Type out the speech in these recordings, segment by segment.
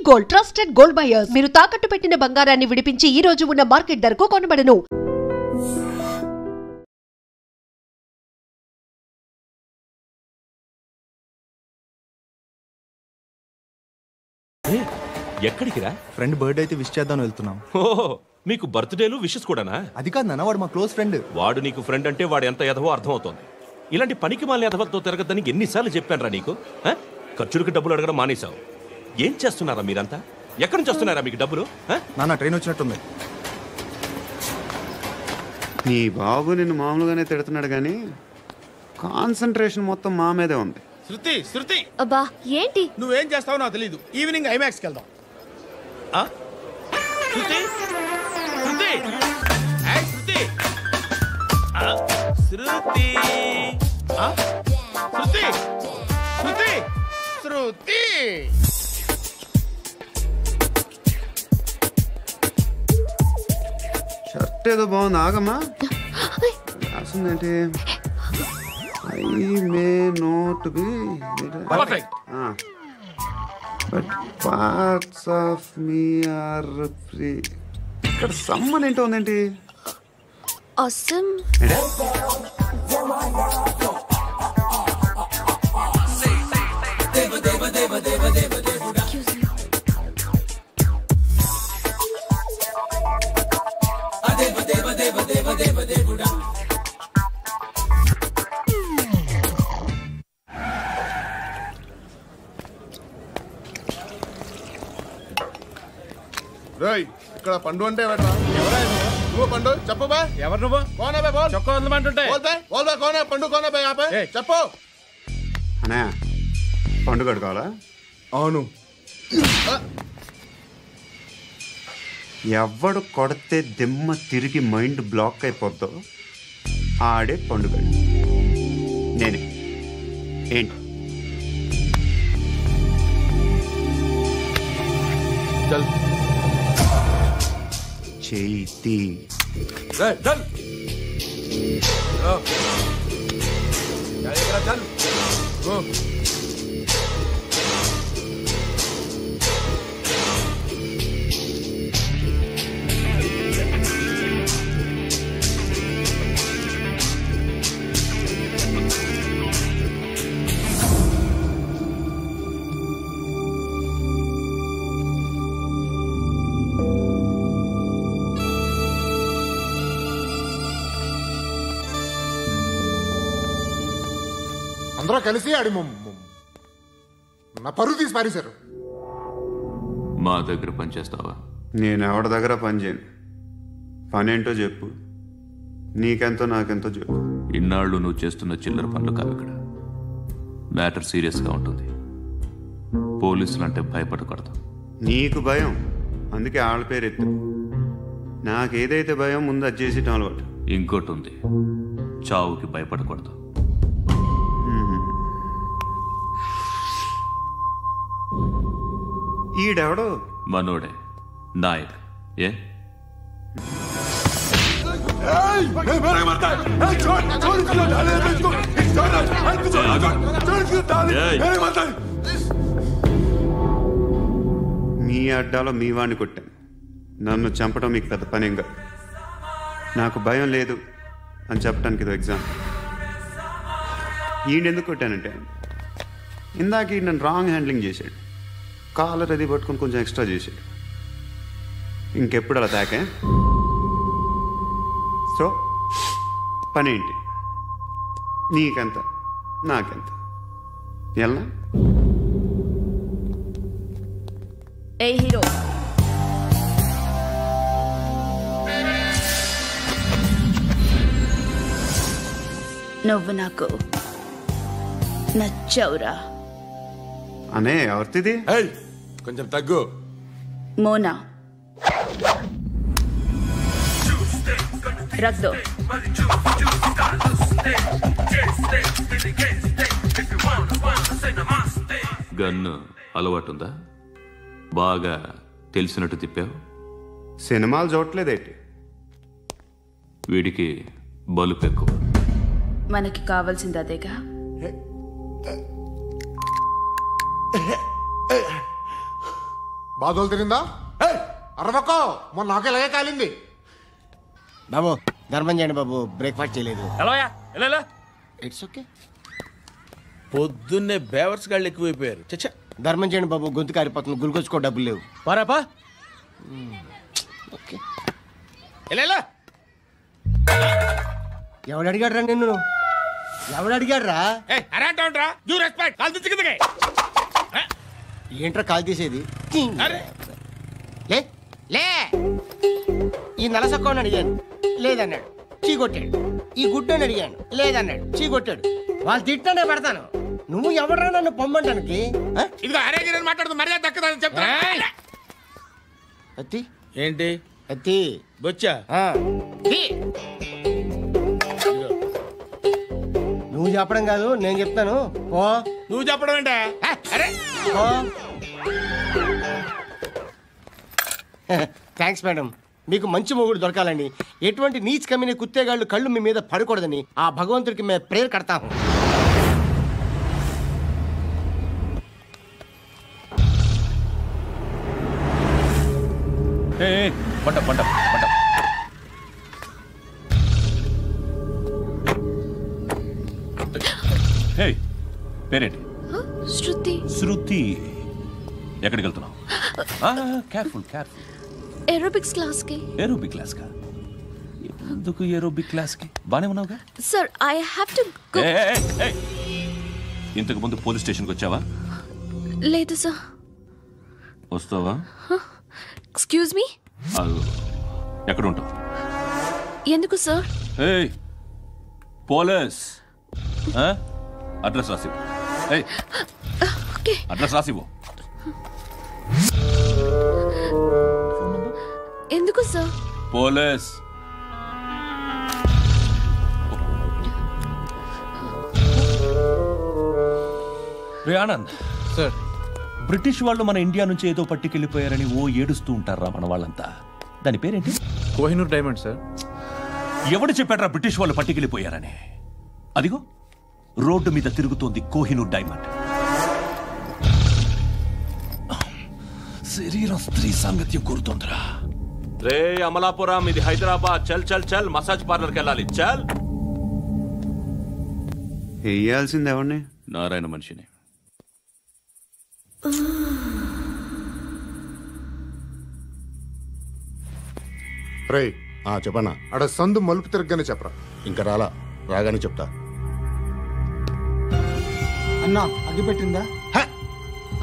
Gold, trusted gold buyers. మీరు తాకట్టు పెట్టిన బంగారాన్ని విడిపించి ఈ రోజు ఉన్న మార్కెట్ ధరకు కొనబడను. ఎక్కడికి రా? ఫ్రెండ్ బర్త్డే అయితే విష్ చేద్దాం వెళ్తున్నాం. ఓహో, మీకు బర్త్డేలు విషెస్ కూడానా? అది కాదు నాన్న, వాడు మా క్లోజ్ ఫ్రెండ్. వాడు నీకు ఫ్రెండ్ అంటే వాడు ఎంత ఎదవో అర్థమవుతోంది. ఇలాంటి పనికి మాలిన ఎదవలతో తిరగద్దని ఎన్నిసార్లు చెప్పానురా నీకు? ఖర్చులకు డబ్బులు అడగడం మానేశావు. ఏం చేస్తున్నారా మీరంతా? ఎక్కడి నుంచి వస్తున్నారా మీకు డబ్బులు? నాన్న ట్రైన్ వచ్చినట్టుంది. నీ బాబు నిన్ను మామూలుగానే తిడుతున్నాడు కానీ కాన్సన్ట్రేషన్ మొత్తం మా మీదే ఉంది. శృతి శృతి, అబ్బా ఏంటి? నువ్వేం చేస్తావో నాకు తెలీదు. ఈవినింగ్ ఐమాక్స్కి వెళ్దాం. శృతి శృతి శృతి శృతి శృతి శృతి శృతి షర్ట్ ఏదో బాగుంది, ఆగమ్మా. రాసిందేంటి? I may not be but parts of me are free. ఇక్కడ సమ్మన్ ఏంటో ఉందేంటి? awesome. రేయ్, ఇక్కడ పండు అంటే నువ్వు పండు చెప్పు బా. ఎవరు నువ్వు? కోనే బే బోల్. చొక్కా వదలమంటుంటే బోల్ బే కోనే పండు కోనే బే ఆపే చెప్పు. అనే పండుగ కావాలా? అవును. ఎవడు కొడితే దిమ్మ తిరిగి మైండ్ బ్లాక్ అయిపోద్దో ఆడే పండుగ. నేనే. ఏంటి? చేతి అందరూ కలిసి ఆడి నా పరువు తీసి పారేశారు. మా దగ్గర పని చేస్తావా? నేను ఎవరి దగ్గర పని చేయను. పనేంటో చెప్పు. నీకెంతో నాకెంతో చెప్పు. ఇన్నాళ్ళు నువ్వు చేస్తున్న చిల్లర పనులు కావు. ఇక్కడ మ్యాటర్ సీరియస్గా ఉంటుంది. పోలీసులు అంటే భయపడకూడదు. నీకు భయం, అందుకే ఆళ్ళ పేరు ఎత్తు. నాకేదైతే భయం ముందు అది చేసేటం అలవాటు. ఇంకోటి ఉంది, చావుకి భయపడకూడదు. ఈడెవడో మనోడే నాయక్. ఏ మీ అడ్డాలో మీ వాడిని కొట్టాను. నన్ను చంపడం మీకు పెద్ద పనేం కాదు. నాకు భయం లేదు అని చెప్పడానికి ఇది ఎగ్జాంపుల్. ఈయనెందుకు కొట్టానంటే ఇందాక ఈ నన్ను రాంగ్ హ్యాండ్లింగ్ చేశాడు. కాలర్ అది పట్టుకొని కొంచెం ఎక్స్ట్రా చేశాడు. ఇంకెప్పుడు అలా తాకే. సో పనేంటి? నీకెంత నాకెంత ఎలా? ఏ హీరో, నువ్వు నాకు నచ్చవురా. అనే ఎవరిది? కొంచెం తగ్గు. మోనా రక్దో. గన్ను అలవాటుందా? బాగా తెలిసినట్టు తిప్పావు. సినిమాలు చూడట్లేదేంటి? వీడికి బలుపు ఎక్కువ. మనకి కావాల్సింది అదేగా. బాధలు తిరిందా అరవకో మొన్న నాకు ఇలాగే కాలింది. బాబు ధర్మం చేయండి బాబు, బ్రేక్ఫాస్ట్ చేయలేదు. It's okay. పొద్దున్నే బేవర్స్ గాళ్ళు ఎక్కువైపోయారు. చచ్చా, ధర్మం చేయండి బాబు, గొంతు కారిపోతుంది, గురికొచ్చుకో డబ్బులు లేవు. పారాపా. ఓకే. ఎవడు అడిగాడు రా నిన్ను? ఎవడు అడిగాడు రా? ఏంట్రా కాల్ తీసేది? లే లే. ఈ నలసక్కని అడిగాను, లేదన్నాడు, చీ కొట్టాడు. ఈ గుడ్డని అడిగాను, లేదన్నాడు, చీ కొట్టాడు. వాళ్ళు తిట్టానే పెడతాను. నువ్వు ఎవడరా నన్ను పొమ్మంటానికి? అత్తి ఏంటి అత్తి బొచ్చా? నువ్వు చెప్పడం కాదు, నేను చెప్తాను. ఓ నువ్వు చెప్పడం ఏంటా? Thanks madam. మీకు మంచి మొగుడు దొరకాలని, ఎటువంటి నీచ్ కమ్మిన కుత్తేగాళ్ళు కళ్ళు మీ మీద పడకూడదని ఆ భగవంతుడికి మేము ప్రేయర్ కడతాము. పంట పంట పంట. హే, పేరేంటి? శృతి. శృతి. ఎక్కడికి వెళ్తున్నావు? Careful careful. ఏరోబిక్స్ క్లాస్ కి. ఏరోబిక్ క్లాస్ కా? ఎందుకు ఏరోబిక్ క్లాస్ కి? బానే ఉన్నావుగా? Sir I have to go. ఇంతకు ముందు పోలీస్ స్టేషన్కి వచ్చావా? లేదు సార్. వస్తావా? Excuse me. ఎక్కడ ఉంటావు? ఎందుకు సార్? పోలీస్ అడ్రస్ రాసివ్వు. అడ్రస్ రాసివ్వు. ఎందుకు సార్? పోలీస్. రే ఆనంద్ సార్, బ్రిటిష్ వాళ్ళు మన ఇండియా నుంచి ఏదో పట్టుకెళ్ళిపోయారని ఓ ఏడుస్తూ ఉంటారా మన వాళ్ళంతా? దాని పేరేంటి? Kohinoor diamond sir. ఎవడు చెప్పాడ్రా బ్రిటిష్ వాళ్ళు పట్టుకెళ్ళిపోయారని? అదిగో రోడ్డు మీద తిరుగుతోంది కోహినూర్ డైమండ్. శరీరం స్త్రీ సాంగత్యం కోరుతోందిరా. రే అమలాపురం, ఇది హైదరాబాద్. చల్ చల్ చల్, మసాజ్ పార్లర్కి వెళ్ళాలి. చల్. వేయాల్సింది ఎవరిని? నారాయణ మనిషిని. రే చెప్పనా, అడ సందు మలుపు తిరగగానే చెప్పరా. ఇంకా రాగానే చెప్తా. అన్నా అగ్గి పెట్టిందా?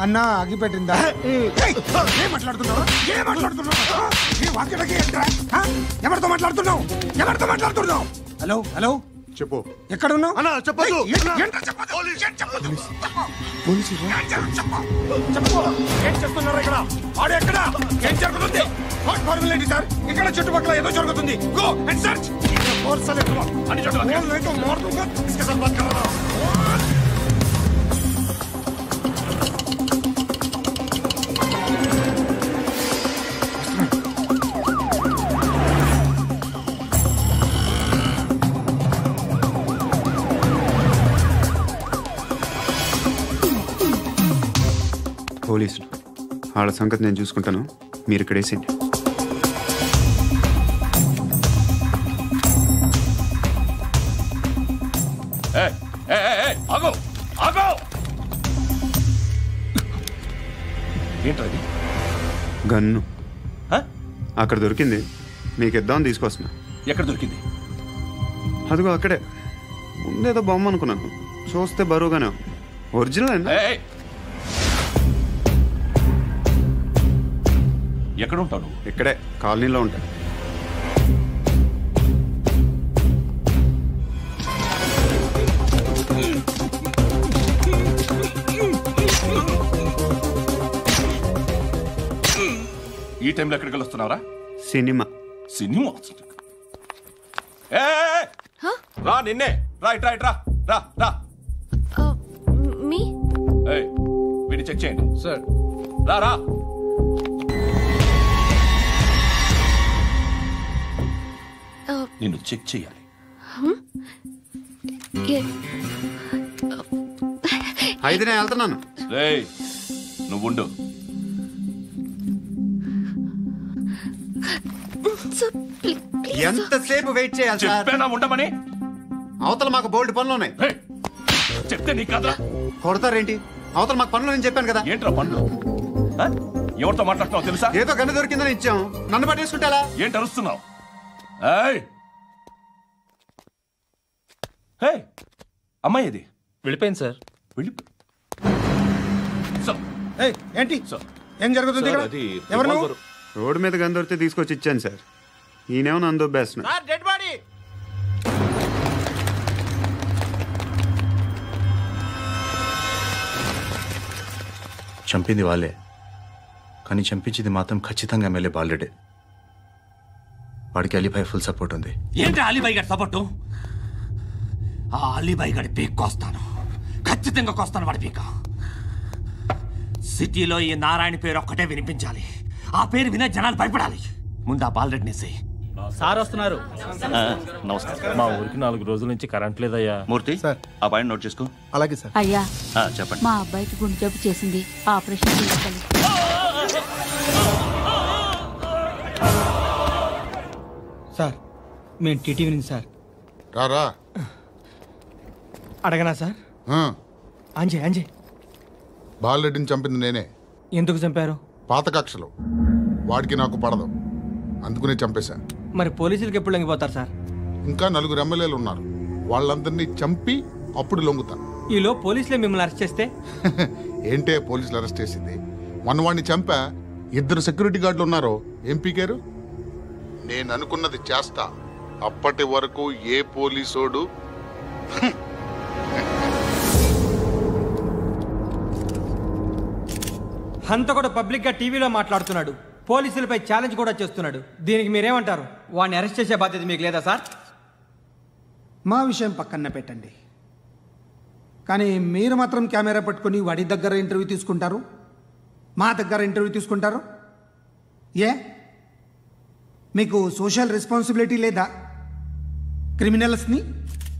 అన్నా అగ్గి పెట్టిందా? ఏం మాట్లాడుతున్నావు? ఎవరితో మాట్లాడుతున్నావు? ఎవరితో మాట్లాడుతున్నావు? హలో హలో, చెప్పు. ఎక్కడ ఉన్నావు? అన్నా చెప్పదు. ఏం చేస్తున్నారు ఇక్కడ? ఆడు ఎక్కడ? ఏం జరుగుతుంది? వాట్ ఫార్ములేంటి సార్? ఇక్కడ చుట్టుపక్కల ఏదో జరుగుతుంది. Go and search. అని పోలీసులు వాళ్ళ సంగతి నేను చూసుకుంటాను, మీరు ఇక్కడ వేసేయండి. ఏంటది? గన్ను అక్కడ దొరికింది, మీకు ఇద్దామని తీసుకొస్తున్నా. ఎక్కడ దొరికింది? అదిగో అక్కడే. ముందేదో బొమ్మ అనుకున్నాను, చూస్తే బరువుగానే ఒరిజినల్. ఎక్కడ ఉంటావు? ఇక్కడే కాలనీలో ఉంటా. ఈ టైంలో ఎక్కడికి వస్తున్నావురా? సినిమా. సినిమా రా, నిన్నే. రైట్ రైట్ రా రా రా. మీ వీడిని చెక్ చేయండి సార్. రా రా. నిన్ను చెక్ చేయాలి. అయితే నేను వెళ్తున్నాను. రేయ్, నువ్వుండు. సార్ ప్లీజ్ ఎంతసేపు వెయిట్ చేయాలి సార్? చెప్పేనా ఉండమని? అవతల మాకు బోల్డ్ పనులు ఉన్నాయి. చెప్తే నీకు కదా కొడతారేంటి? అవతల మాకు పనులు నేను చెప్పాను కదా. ఏంట్రా పనులు? ఎవరితో మాట్లాడుతున్నావు తెలుసా? ఏదో గన్ను దొరికిందని ఇచ్చాం, నన్ను పట్టేసుకుంటా. ఏంటి అరుస్తున్నావు? అమ్మాయి ఇది వెళ్ళిపోయింది సార్. ఏంటి ఏం జరుగుతుంది? ఎవరు నువ్వు? రోడ్డు మీద గన్ను దొరికితే తీసుకొచ్చి ఇచ్చాను సార్. ఈయనేమో నన్ను దొబ్బేస్తున్నా. Dead body. చంపింది వాళ్ళే, కానీ చంపించింది మాత్రం ఖచ్చితంగా ఎమ్మెల్యే బాలుడే. వాడికి అలీబాయ్ ఫుల్ సపోర్ట్ ఉంది. ఏంటి అలీబాయ్ గారి సపోర్టు? ఆ అలీబాయ్ గారి పీక్ కోస్తాను, ఖచ్చితంగా కోస్తాను వాడి పీక. సిటీలో ఈ నారాయణ పేరు ఒక్కటే వినిపించాలి. ఆ పేరు వినే జనాలు భయపడాలి. ముందు ఆ బాలరెడ్డి నేసి. సార్ వస్తున్నారు. నమస్కారం. మా ఊరికి 4 రోజుల నుంచి కరెంట్ లేదయ్యా. మూర్తి సార్, ఆ పాయింట్ నోట్ చేసుకో. అలాగే సార్. అయ్యా చెప్పండి. మా అబ్బాయికి గుండె జబ్బు చేసింది, ఆపరేషన్ చేయాలి. సార్ మేము టీటీవీ నుంచి సార్. రారా. అడగనా సార్? అంజయ్ బాలరెడ్డిని చంపింది నేనే. ఎందుకు చంపారు? పాత కక్షలు, వాడికి నాకు పడదు, అందుకునే చంపేశా. మరి పోలీసులకి ఎప్పుడు లొంగిపోతారు సార్? ఇంకా 4 ఎమ్మెల్యేలు ఉన్నారు, వాళ్ళందరినీ చంపి అప్పుడు లొంగుతా. ఈలో పోలీసులే మిమ్మల్ని అరెస్ట్ చేస్తే? ఏంటే పోలీసులు అరెస్ట్ చేసింది? వాడిని చంపా, 2 సెక్యూరిటీ గార్డులు ఉన్నారు, ఏం పీకారు? నేను అనుకున్నది చేస్తా. అప్పటి వరకు ఏ పోలీసోడు హంతకుడు పబ్లిక్ గా టీవీలో మాట్లాడుతున్నాడు, పోలీసులపై ఛాలెంజ్ కూడా చేస్తున్నాడు. దీనికి మీరేమంటారు? వాడిని అరెస్ట్ చేసే బాధ్యత మీకు లేదా సార్? మా విషయం పక్కన పెట్టండి, కానీ మీరు మాత్రం కెమెరా పట్టుకొని వాడి దగ్గర ఇంటర్వ్యూ తీసుకుంటారు, మా దగ్గర ఇంటర్వ్యూ తీసుకుంటారు. ఏ మీకు సోషల్ రెస్పాన్సిబిలిటీ లేదా? క్రిమినల్స్ని,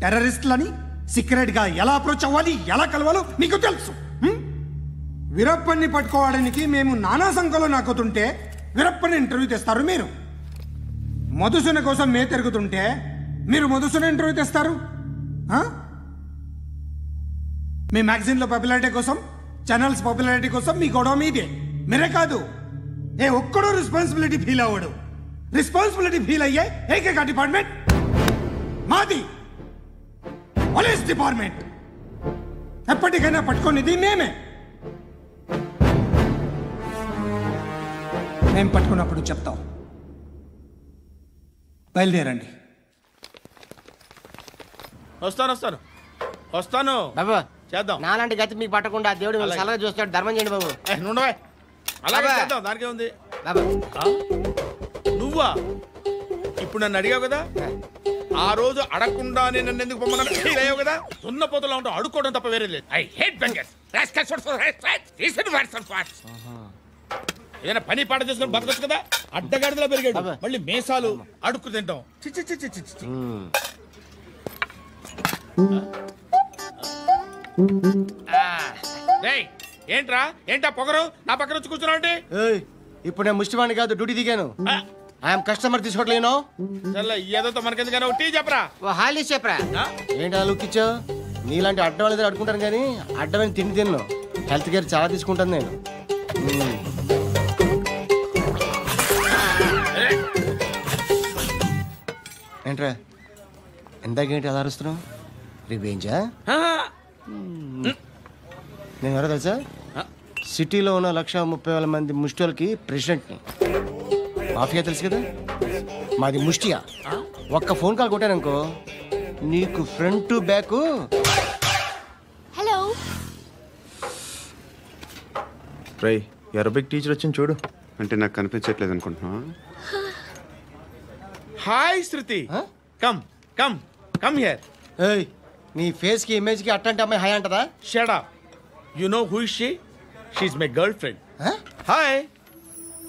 టెర్రరిస్టులని సీక్రెట్గా ఎలా అప్రోచ్ అవ్వాలి, ఎలా కలవాలో మీకు తెలుసు. వీరప్పన్ని పట్టుకోవడానికి మేము నానా సంఖ్యలో నాకుతుంటే వీరప్పని ఇంటర్వ్యూ తెస్తారు మీరు. మధుసూన కోసం మే తిరుగుతుంటే మీరు మధుసూన ఇంటర్వ్యూ తెస్తారు. మీ మ్యాగజైన్లో పాపులారిటీ కోసం, ఛానల్స్ పాపులారిటీ కోసం మీ గొడవ మీదే. మీరే కాదు, ఏ ఒక్కడో రెస్పాన్సిబిలిటీ ఫీల్ అవ్వడు. రెస్పాన్సిబిలిటీ ఫీల్ అయ్యే ఏకైక డిపార్ట్మెంట్ మాది, పోలీస్ డిపార్ట్మెంట్. ఎప్పటికైనా పట్టుకునేది మేమే. మేము పట్టుకున్నప్పుడు చెప్తాం. బయలుదేరండి. వస్తాను బాబు. చేద్దాం. నాలాంటి గతి మీకు పట్టకుండా దేవుడు సలహా చూస్తాడు. ధర్మం చేయండి బాబు. నుండవే. అలాగే చేద్దాం, దానికే ఉంది. నువ్వా ఇప్పుడు నన్ను అడిగావు కదా, ఆ రోజు అడగకుండా నేను నన్ను ఎందుకు పొమ్మన్నా ఫీల్ అయ్యావు కదా. సున్న పోతలో ఉంటావు, అడుక్కోవడం తప్ప వేరే లేదు. I hate bangers. ఏదైనా పని పాట చేసుకుని బతకొచ్చు కదా. అడ్డగాడిదలా పెరిగాడు, మళ్ళీ మేసాలు అడుక్కు తింటాం. ఏంటా పొగరు నా పక్కన వచ్చి కూర్చున్నావు అంటే? ఇప్పుడు నేను ముష్టివాణి కాదు, డ్యూటీ దిగాను. ఐఎమ్ కస్టమర్ తీసుకోవట్లేను. ఏదో మనకెందుకైనా టీ చెప్పరా, హాలీస్ చెప్పరా. ఏంటి లుక్ ఇచ్చావు? నీలాంటి అడ్డం వాళ్ళ అడుకుంటాను, కానీ అడ్డమైన తిండి తిన్ను. హెల్త్ కేర్ చాలా తీసుకుంటాను నేను. ఏంట్రా ఎందాకేంటి అలా అరుస్తున్నావు? రివేంజా? నేను ఎవరో తెలుసా? సిటీలో ఉన్న 130,000 మంది ముష్టిలకి ప్రెసిడెంట్ని. మాఫియా తెలుసు కదా, మాది ముష్టియా. ఒక్క ఫోన్ కాల్ కొట్టాననుకో, నీకు front to back. Hello Rai, Arabic teacher వచ్చింది చూడు. అంటే నాకు కనిపించట్లేదు అనుకుంటున్నా. Hi Shruti, come come come here. ఏయ్, నీ ఫేస్ కి ఇమేజ్ కి అట్టంటే అమ్మాయి హాయ్ అంటదా? Shut up. You know who is she? She is my girlfriend. Hi.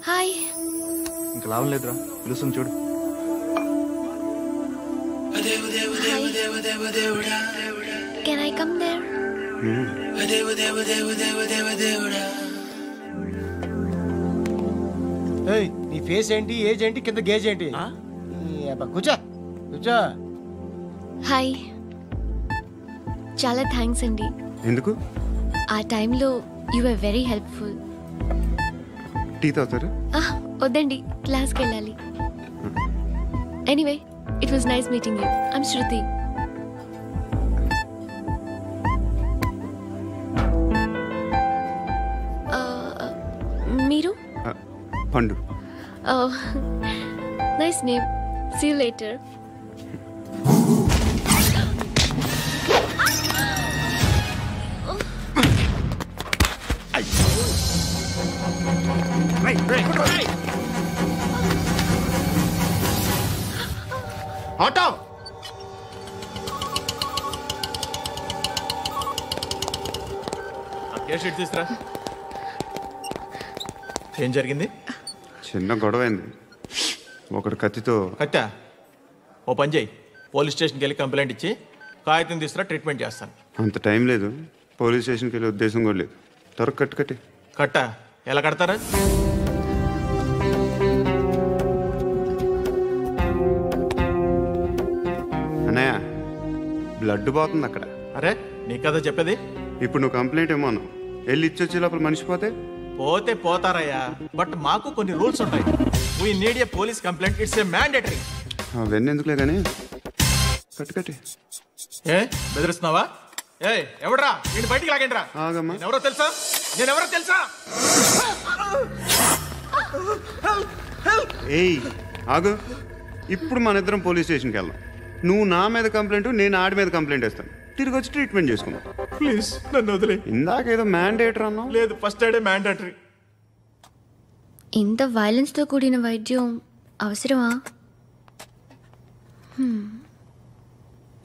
Hi. ఇంకా లాభం లేదురా, పిలుస్తుంది చూడు. Can I come there? నీ ఫేస్ ఏంటి, ఏజ్ ఏంటి, కింద గేజ్ ఏంటి? కూర్చో కూర్చో. హాయ్, చాలా థ్యాంక్స్ అండి. ఎందుకు? ఆ టైంలో you are very helpful. Tea తాగుతారా? వద్దండి, క్లాస్కి వెళ్ళాలి. Anyway, it was nice meeting you. I'm Shruti. మీరు? Pandu. Nice name. See you later. Auto sheet తీసురా. ఏం జరిగింది? చిన్న గొడవ అయింది. ఒకడు కత్తితో. కట్టా? ఓ పని చేయి, పోలీస్ స్టేషన్కి వెళ్ళి కంప్లైంట్ ఇచ్చి కాగితం తీసుకురా, ట్రీట్మెంట్ చేస్తాను. అంత టైం లేదు. పోలీస్ స్టేషన్కి వెళ్ళే ఉద్దేశం కూడా లేదు. త్వరగా కట్టి. కట్టా? ఎలా కడతారా? అన్నయ్య, బ్లడ్ పోతుంది అక్కడ. అరే నీ కదా చెప్పేది. ఇప్పుడు నువ్వు కంప్లైంట్ ఏమో అన్నావు. వెళ్ళి ఇచ్చొచ్చే లోపల మనిషి పోతే పోతారయ్యా, బట్ మాకు కొన్ని రూల్స్ ఉంటాయి. We need a police complaint. It's a mandatory. అవన్నీ ఎందుకులే కానీ కట్టి. ఏ బెదిరిస్తున్నావా? ఏ ఎవడ్రా నేను బయటికి లాగండిరా. ఎవరో తెలుసా? నేనెవరో తెలుసా? ఏయ్ ఆగు. ఇప్పుడు మన ఇద్దరం పోలీస్ స్టేషన్కి వెళ్దాం. నువ్వు నా మీద కంప్లైంట్, నేను ఆడి మీద కంప్లైంట్ వేస్తాను. తిరిగి వచ్చి ట్రీట్మెంట్ చేసుకున్నాం. ప్లీజ్ నన్ను వదిలే. ఇందాకేదో మ్యాండేటరీ అన్నావు. లేదు, ఫస్ట్ ఎయిడే మ్యాండేటరీ. ఇంత వైలెన్స్తో కూడిన వైద్యం అవసరమా?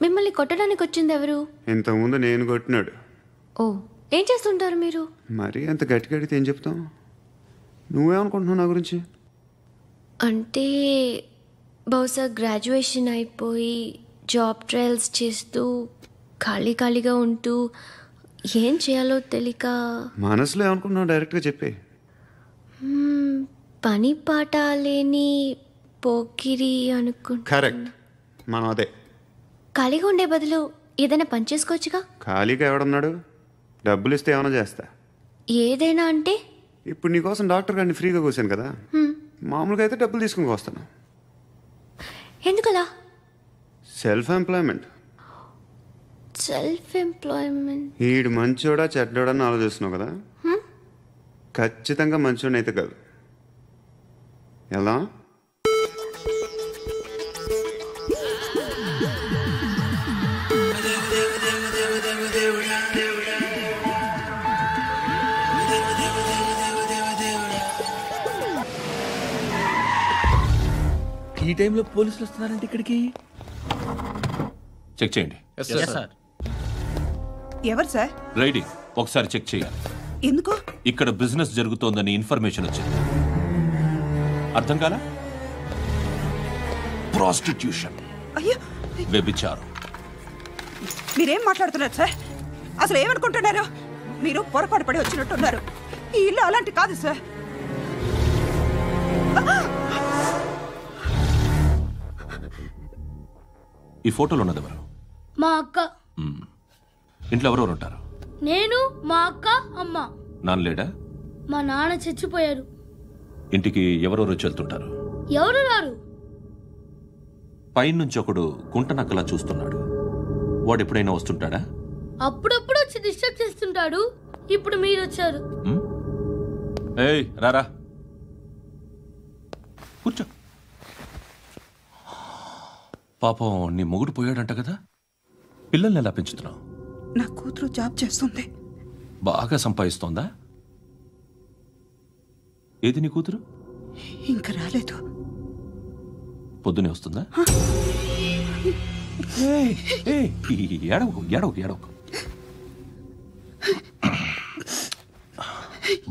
మిమ్మల్ని కొట్టడానికి వచ్చింది ఎవరు? ఇంతకుముందు నేను కొట్టినాడు. ఓ, ఏం చేస్తుంటారు మీరు? మరీ అంత గట్టి అడిగితే ఏం చెప్తాం? నువ్వేమనుకుంటున్నావు నా గురించి? అంటే బహుశా గ్రాడ్యుయేషన్ అయిపోయి జాబ్ ట్రయల్స్ చేస్తూ ఖాళీగా ఉంటూ ఏం చేయాలో తెలియక. మనసులో ఏమనుకుంటున్నావు డైరెక్ట్గా చెప్పే. పని పాట లేని పోకిరి అనుకుంటా. కరెక్ట్, మనం అదే. ఖాళీగా ఉండే బదులు ఏదైనా పని చేసుకోవచ్చుగా. ఖాళీగా ఎవడన్నాడు? డబ్బులు ఇస్తే ఏమైనా చేస్తా. ఏదైనా అంటే? ఇప్పుడు నీకోసం డాక్టర్ గారిని ఫ్రీగా కూర్చాను కదా. మామూలుగా అయితే డబ్బులు తీసుకుని వస్తాను. ఎందుకలా? Self employment. ఈడు మంచోడా చెడ్డోడా అని ఆలోచిస్తున్నావు కదా. ఖచ్చితంగా మంచోడని అయితే కాదు. ఎలా? ఈ టైంలో పోలీసులు వస్తున్నారంటే ఇక్కడికి. చెక్ చేయండి. ఎవరు సార్? రైడింగ్ ఒకసారి చెక్ చేయాలి. ఎందుకు? ఇక్కడ బిజినెస్ జరుగుతోందని ఇన్ఫర్మేషన్ వచ్చింది. అర్థం కాలా? ప్రాస్టిట్యూషన్, అయ్యో, వ్యభిచారం. మీరేం మాట్లాడుతున్నారు సార్? అసలు ఏమనుకుంటున్నారు? మీరు పొరపాటు పడి వచ్చినట్టున్నారు. ఈ ఇల్లు అలాంటి కాదు సార్. ఈ ఫోటోలో ఉన్నది ఎవరు? మా అక్క. ఇంట్లో ఎవరెవరు ఉంటారు? నేను, మా అక్క, అమ్మ. నాన్న లేడా? మా నాన్న చచ్చిపోయారు. ఇంటికి ఎవరెవరు వచ్చి వెళ్తుంటారు? ఎవరు రారు. పైనుంచి ఒకడు గుంట నక్కలా చూస్తున్నాడు. వాడు ఎప్పుడైనా వస్తుంటాడా? అప్పుడప్పుడు వచ్చి డిస్టర్బ్ చేస్తుంటాడు. ఇప్పుడు మీరు వచ్చారు. ఏయ్ రారా, కూర్చో. పాపం నీ మొగుడు పోయాడంట కదా, పిల్లల్ని ఎలా పెంచుతున్నావు? నా కూతురు జాబ్ చేస్తుంది. బాగా సంపాదిస్తోందా? ఏది నీ కూతురు? ఇంకా రాలేదు. పొద్దునే వస్తుందా? ఏడవకు ఏడవకు ఏడవకు.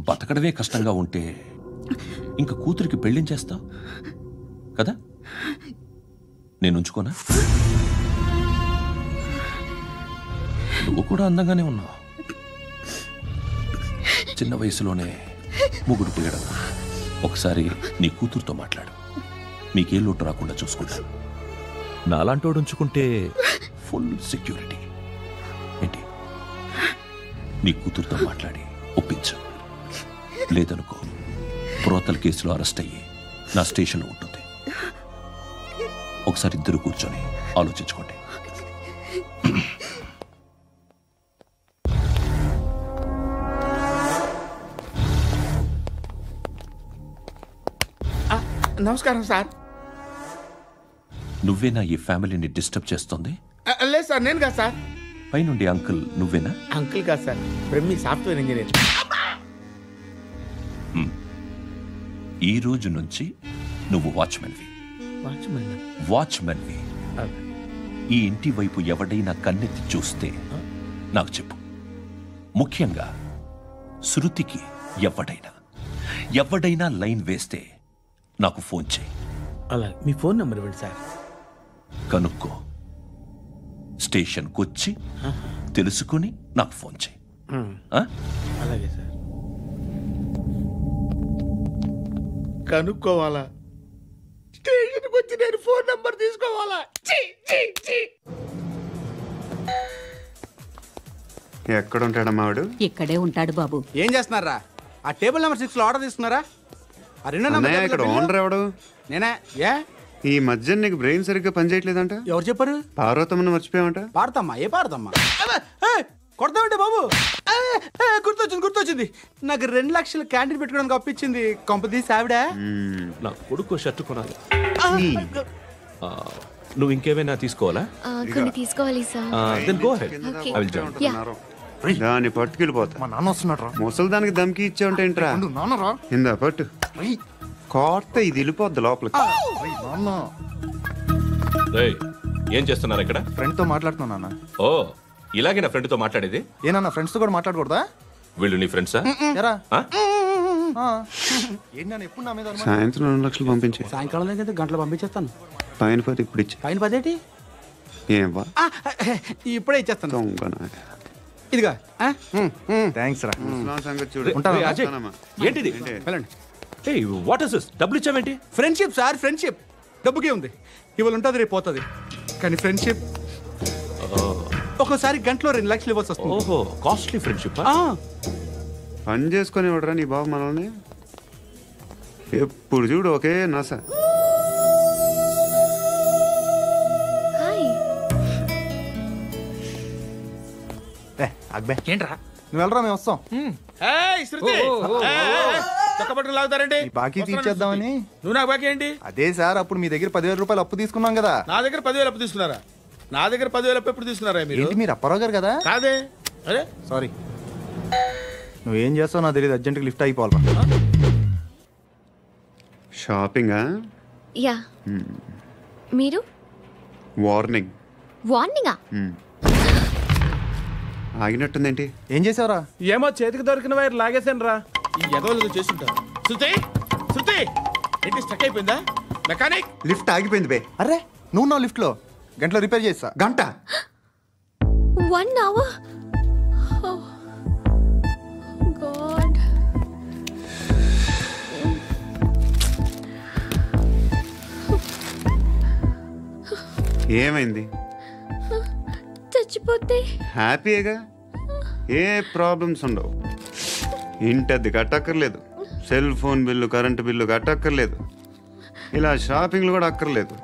బతకడమే కష్టంగా ఉంటే ఇంకా కూతురికి పెళ్ళించేస్తావు కదా? నేను ఉంచుకోనా? నువ్వు కూడా అందంగానే ఉన్నావు. చిన్న వయసులోనే ముగ్గురు పోయడం ఒకసారి నీ కూతురుతో మాట్లాడు. మీకే లోటు రాకుండా చూసుకుంటాను. నాలాంటోడు ఉంచుకుంటే ఫుల్ సెక్యూరిటీ. ఏంటి, నీ కూతురుతో మాట్లాడి ఒప్పించు. లేదనుకో ప్రోతల కేసులో అరెస్ట్ అయ్యి నా స్టేషన్లో ఉంటుంది. ఒకసారి ఇద్దరు కూర్చొని ఆలోచించుకోండి. నమస్కారం సార్. నువ్వేనా ఈ ఫ్యామిలీని డిస్టర్బ్ చేస్తుంది? లేదు సార్, నేను కాదు సార్. పైనుండి అంకుల్ నువ్వేనా? అంకుల్ కాదు సార్, బ్రహ్మి సాఫ్ట్వేర్ ఇంజనీర్. ఈ రోజు నుంచి నువ్వు వాచ్మెన్వి. వాచ్మెన్వి. ఈ ఇంటి వైపు ఎవడైనా కన్నెత్తి చూస్తే నాకు చెప్పు. ముఖ్యంగా శృతికి ఎవడైనా లైన్ వేస్తే నాకు ఫోన్ చేయి. అలా మీ ఫోన్ నెంబర్ ఇవ్వండి సార్. కనుక్కో, స్టేషన్కి వచ్చి తెలుసుకుని నాకు ఫోన్ చేయి. అలాగే సార్. కనుక్కోవాలా? స్టేషన్కి వచ్చి నేను ఫోన్ నెంబర్ తీసుకోవాలా? ఎక్కడ ఉంటాడమ్మా వాడు? ఇక్కడే ఉంటాడు బాబు. ఏం చేస్తున్నారా? ఆ టేబుల్ నెంబర్ 6 లో ఆర్డర్ తీసుకున్నారా? ఆ రెండో నెంబర్ ఇక్కడ ఓనర్ ఎవడు? నేనే. ఏ ఈ మధ్య నీకు బ్రెయిన్ సరిగ్గా పనిచేయట్లేదంట. ఎవరు చెప్పారు? పార్వతమ్మను మర్చిపోయామంట. పాడతామ్మా? ఏ పాడతామ్మా? కొడతామంటే బాబు. గుర్తొచ్చింది. నాకు 2 లక్షలు క్యాంటీన్ పెట్టుకోవడానికి అప్పించింది కొంపదీసి ఆవిడ. నా కొడుకు షర్టు కొనాలి. నువ్వు ఇంకేమైనా తీసుకోవాలా? కొన్ని తీసుకోవాలి సార్. దాన్ని పట్టుకెళ్ళిపోతా. మా నాన్న వస్తున్నాడు. ముసలి దానికి దమ్కి ఇచ్చావుంటే ఏంట్రా? నాన్నరా ఇందా పట్టు. కోర్త ఇది వెళ్ళిపోద్ది లోపలికి. ఏం చేస్తున్నారు ఇక్కడ? ఫ్రెండ్ తో మాట్లాడుతున్నా. ఓ, ఇలాగే నా ఫ్రెండ్ తో మాట్లాడేది? ఏనా ఫ్రెండ్స్ తో కూడా మాట్లాడకూడదా? వీళ్ళు నీ ఫ్రెండ్సా? ఎప్పుడు నా మీద సాయంత్రం 2 లక్షలు పంపించే. సాయంకాలం దగ్గర గంటలు పంపించేస్తాను. పైన 10 ఇప్పుడు ఇచ్చే. పైన 10 ఏంటి? ఏవా ఇప్పుడే ఇచ్చేస్తాను. ఇదిగా థ్యాంక్స్ రా. సంగతి చూడు. ఏంటిది? What is this? డబ్బులు ఇచ్చావేంటి? Friendship sir, friendship. డబ్బుకే ఉంది, ఇవాళ ఉంటుంది రేపు పోతుంది. కానీ ఫ్రెండ్షిప్ ఒక్కోసారి గంటలో 2 లక్షలు ఇవ్వాల్సి వస్తుంది. ఓహో, కాస్ట్లీ ఫ్రెండ్షిప్. పని చేసుకొని ఇవ్వడరా నీ బాబు మనల్ని? ఎప్పుడు చూడు ఒకే నాస. అక్బే ఏంట్రా? నువ్వు వెళ్ళరా, మేము వస్తాం. బాకీ తీర్చేద్దామని. నువ్వు నాకు బాకీ ఏంటి? అదే సార్, అప్పుడు మీ దగ్గర 10,000 రూపాయలు అప్పు తీసుకున్నాం కదా. నా దగ్గర 10,000 అప్పు తీసుకున్నారా? నా దగ్గర 10,000 అప్పు ఎప్పుడు తీసుకున్నారా మీరు? మీరు అప్పారావు గారు కదా? కాదే. అరే సారీ. నువ్వేం చేస్తావు నాకు తెలియదు. అర్జెంట్గా లిఫ్ట్ అయిపోవాలి. షాపింగా? యా. మీరు? వార్నింగా? ఆగినట్టుందేంటి? ఏం చేసావురా? ఏమో చేతికి దొరికిన వైర్ లాగేసాను రా. ఈ ఎదవలు చేస్తుంటారు. శృతి ఏంటి స్టక్ అయిపోయిందా? మెకానిక్. లిఫ్ట్ ఆగిపోయింది బే. అరే నువ్వు నా లిఫ్ట్ లో గంటలో రిపేర్ చేస్తా. గంట? 1 hour? Oh God. ఏమైంది? చచ్చిపోతే హ్యాపీగా, ఏ ప్రాబ్లమ్స్ ఉండవు. ఇంటద్ది కట్టక్కర్లేదు, cell phone bill, current bill కట్టక్కర్లేదు, ఇలా షాపింగ్లు కూడా అక్కర్లేదు.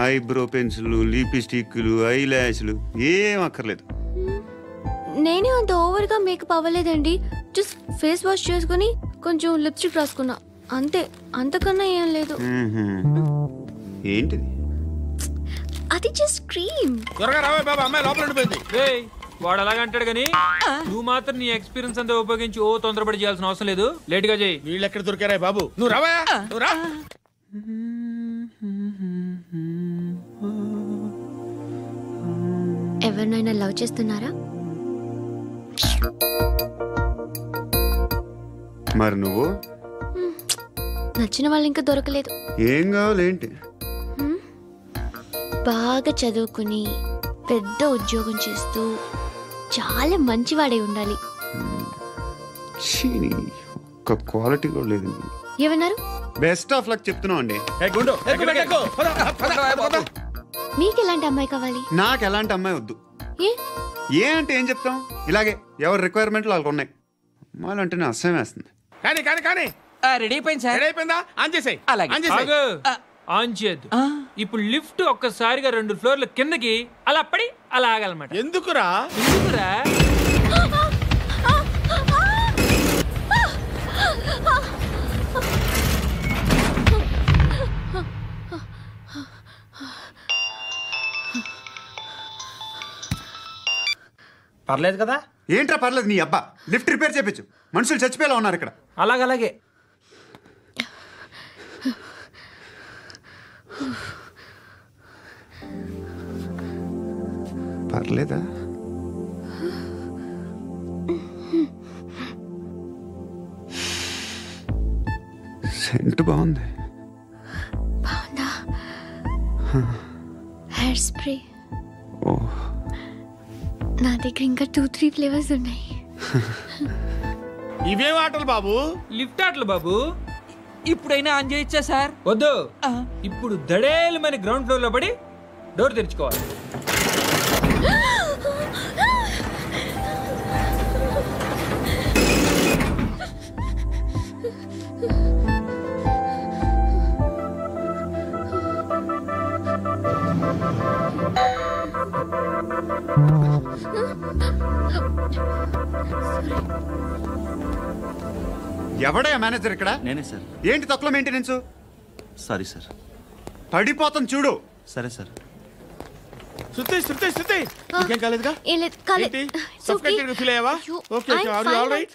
ఐబ్రో పెన్సిల్లు, లిప్స్టిక్లు, ఐ ల్యాష్లు ఏం అక్కర్లేదు. నేనే అంత ఓవర్గా మేకప్ అవ్వలేదండి. జస్ట్ ఫేస్ వాష్ చేసుకుని కొంచెం లిప్స్టిక్ రాసుకున్నా అంతే. అంతకన్నా ఏం లేదు. ఏంటిది? అది జస్ట్ క్రీమ్. త్వరగా రావే బాబా, అమ్మాయి లోపల ఉండిపోయింది. వాడు అలాగంటాడు కానీ నువ్వు మాత్రం నీ ఎక్స్పీరియన్స్ అంతా ఉపయోగించి తొందరపడి చేయాల్సిన అవసరం లేదు. లేట్ గా చేయి. వీళ్ళు ఎక్కడ దొరికారా బాబు? నువ్వు రావా, నువ్వు రా. ఎవరినైనా లవ్ చేస్తున్నారా? మరి నువ్వు? నచ్చిన వాళ్ళు ఇంకా దొరకలేదు. ఏం కావాలి ఏంటి? బాగా చదువుకుని పెద్ద ఉద్యోగం చేస్తూ చాలా మంచివాడే ఉండాలి. ఒక్క క్వాలిటీ కూడా లేదు. ఏమన్నారు? బెస్ట్ ఆఫ్ లక్ చెప్తున్నావు అండి. మీకు ఎలాంటి అమ్మాయి కావాలి? నాకు ఎలాంటి అమ్మాయి వద్దు. ఏ అంటే ఏం చెప్తాం, ఇలాగే ఎవరి రిక్వైర్మెంట్లు వాళ్ళకు ఉన్నాయి. అమ్మాయిలు అంటేనే అసహ్యం వేస్తుంది. కానీ కానీ కానీ రెడీ అయిపోయింది సార్. రెడీ అయిపోయిందా? ఆన్ చేసేయ్. ఆన్ చేయద్దు. ఇప్పుడు లిఫ్ట్ ఒక్కసారిగా 2 ఫ్లోర్ల కిందకి అలా పడి అలా ఆగాలన్నమాట. ఎందుకురా? పర్లేదు కదా? ఏంట్రా పర్లేదు నీ అబ్బా. లిఫ్ట్ రిపేర్ చేయించు, మనుషులు చచ్చిపోయేలా ఉన్నారు ఇక్కడ. అలాగే పర్లేదా? సెంట్ బాగుంది. బాగుందా? Hair spray. ఓ, నా దగ్గర ఇంకా 2-3 ఫ్లేవర్స్ ఉన్నాయి. ఇవేం ఆటలు బాబు? లిఫ్ట్ ఆటలు బాబు. ఇప్పుడైనా ఆన్ చేయొచ్చా సార్? వద్దు. ఇప్పుడు దడేలమని గ్రౌండ్ ఫ్లోర్ లో పడి డోర్ తెరుచుకోవాలి. ఎవడయ్యా మేనేజర్ ఇక్కడ? నేనే సార్. ఏంటి తక్కువ మెయింటెనెన్స్? Sorry sir. పడిపోతాం చూడు. సరే సార్. శృతి నీకేం కాలేదుగా? ఏం లేదు, కాలేదు. సఫ్కేటెడ్ ఫీల్ అయ్యావా? Okay okay, are you all right?